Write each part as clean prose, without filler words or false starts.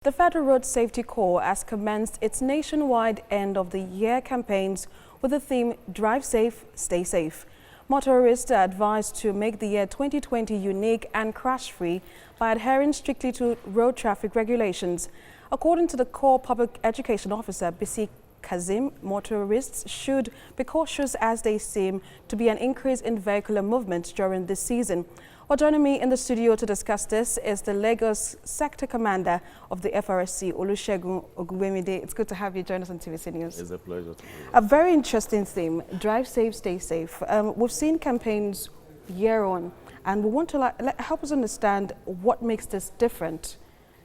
The Federal Road Safety Corps has commenced its nationwide end-of-the-year campaigns with the theme Drive Safe, Stay Safe. Motorists are advised to make the year 2020 unique and crash-free by adhering strictly to road traffic regulations. According to the Corps Public Education Officer, Bisi Kazim, motorists should be cautious as they seem to be an increase in vehicular movement during this season. Well, joining me in the studio to discuss this is the Lagos Sector Commander of the FRSC, Olusegun Ogunwemide. It's good to have you join us on TVC News. It's a pleasure to be here. A very interesting theme, Drive Safe, Stay Safe. We've seen campaigns year on, and we want to help us understand what makes this different,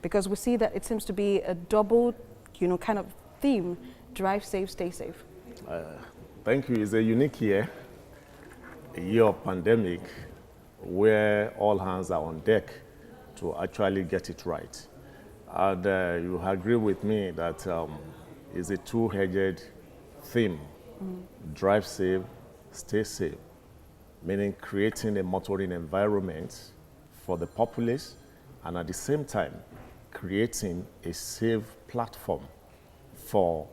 because we see that it seems to be a double, kind of theme, Drive Safe, Stay Safe. Thank you. It's a unique year, a year of pandemic, where all hands are on deck to actually get it right. And you agree with me that it's a two-edged theme, Drive safe, stay safe, meaning creating a motoring environment for the populace and at the same time creating a safe platform for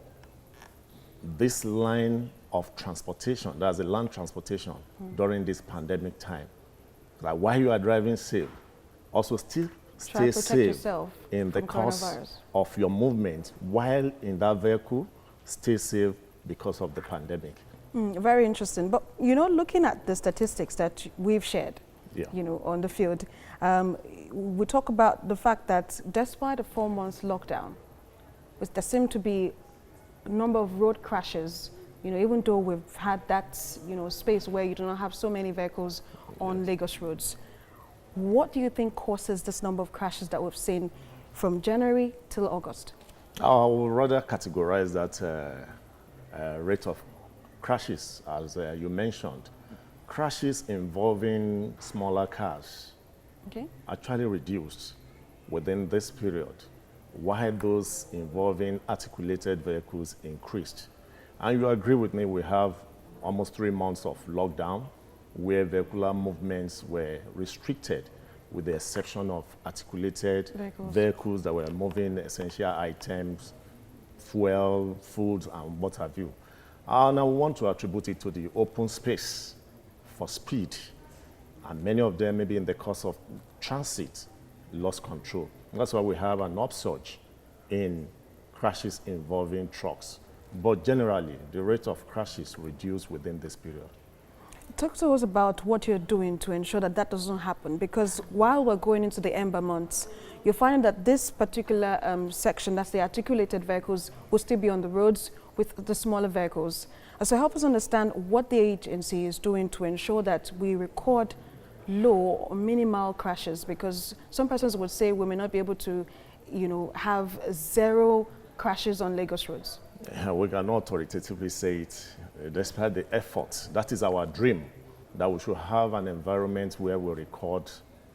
this line of transportation, that's the land transportation, during this pandemic time. Like while you are driving safe, also still stay safe in the course of your movement while in that vehicle, stay safe because of the pandemic. Very interesting. But, looking at the statistics that we've shared, on the field, we talk about the fact that despite the 4 months lockdown, there seemed to be a number of road crashes, even though we've had that, space where you do not have so many vehicles on Lagos roads. What do you think causes this number of crashes that we've seen from January till August? I would rather categorize that rate of crashes, as you mentioned. Crashes involving smaller cars actually reduced within this period, while those involving articulated vehicles increased. And you agree with me, we have almost 3 months of lockdown where vehicular movements were restricted with the exception of articulated vehicles that were moving essential items, fuel, foods, and what have you. And I want to attribute it to the open space for speed. And many of them, maybe in the course of transit, lost control. That's why we have an upsurge in crashes involving trucks. But generally, the rate of crashes reduced within this period. Talk to us about what you're doing to ensure that that doesn't happen, because while we're going into the ember months, you're finding that this particular section, that's the articulated vehicles, will still be on the roads with the smaller vehicles. So help us understand what the agency is doing to ensure that we record low or minimal crashes, because some persons would say we may not be able to, have zero crashes on Lagos roads. We cannot authoritatively say it, despite the effort. That is our dream, that we should have an environment where we record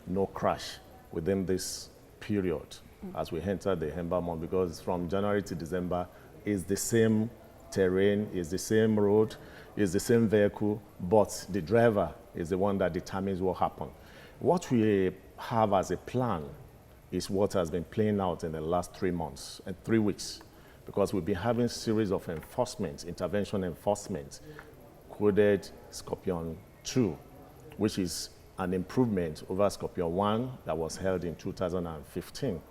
no crash within this period as we enter the ember month, because from January to December is the same terrain, is the same road, is the same vehicle, but the driver is the one that determines what happens. What we have as a plan is what has been playing out in the last 3 months and 3 weeks, because we've been having a series of enforcement, intervention enforcement, coded Scorpion 2, which is an improvement over Scorpion 1 that was held in 2015.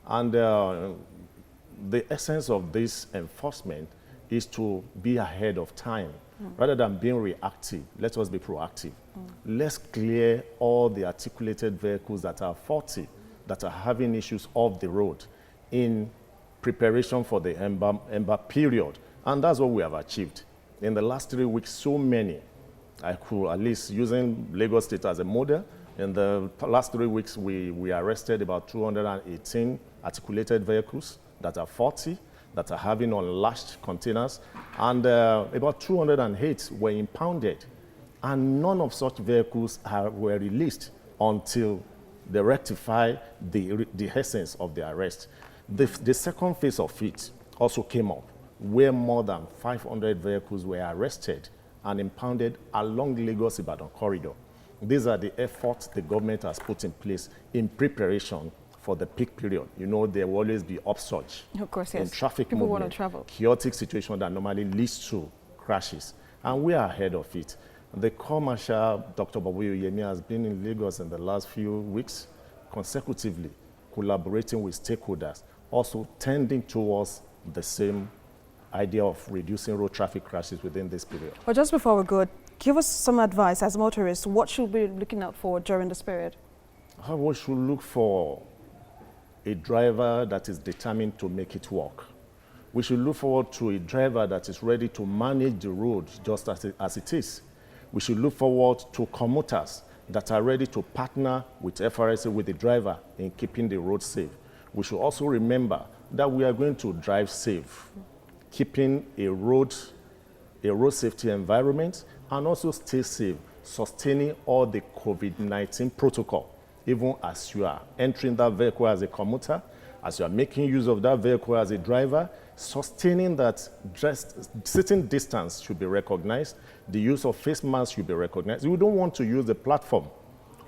And the essence of this enforcement is to be ahead of time. Rather than being reactive, let us be proactive. Let's clear all the articulated vehicles that are faulty, that are having issues off the road in preparation for the ember period. And that's what we have achieved. In the last 3 weeks, so many, I could at least using Lagos State as a model, in the last 3 weeks, we arrested about 218 articulated vehicles that are faulty, that are having unlatched containers, and about 208 were impounded. And none of such vehicles were released until they rectify the essence of the arrest. The second phase of it also came up, where more than 500 vehicles were arrested and impounded along Lagos-Ibadan corridor. These are the efforts the government has put in place in preparation for the peak period. You know, there will always be upsurge Of course, yes. in traffic People movement, want to travel. chaotic situation that normally leads to crashes. And we are ahead of it. The Corps Marshal, Dr. Babu Yemi, has been in Lagos in the last few weeks consecutively, collaborating with stakeholders, also tending towards the same idea of reducing road traffic crashes within this period. But just before we go, give us some advice as motorists. What should we be looking out for during this period? We should look for a driver that is determined to make it work. We should look forward to a driver that is ready to manage the road just as it is. We should look forward to commuters that are ready to partner with FRSC, with the driver, in keeping the road safe. We should also remember that we are going to drive safe, keeping a road safety environment, and also stay safe, sustaining all the COVID-19 protocol, even as you are entering that vehicle as a commuter, as you are making use of that vehicle as a driver, sustaining that sitting distance should be recognized, the use of face masks should be recognized. We don't want to use the platform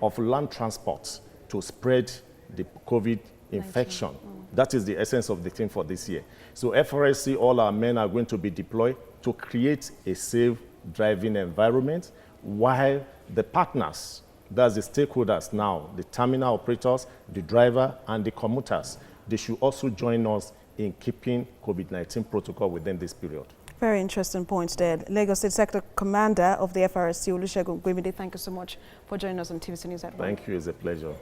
of land transport to spread the COVID infection. That is the essence of the thing for this year. So FRSC, all our men are going to be deployed to create a safe driving environment, while the partners, that's the stakeholders now, the terminal operators, the driver, and the commuters, they should also join us in keeping COVID-19 protocol within this period. Very interesting points there. Lagos State Sector Commander of the FRSC, Olusegun Gwemide, thank you so much for joining us on TVC News at 1. Thank you, it's a pleasure.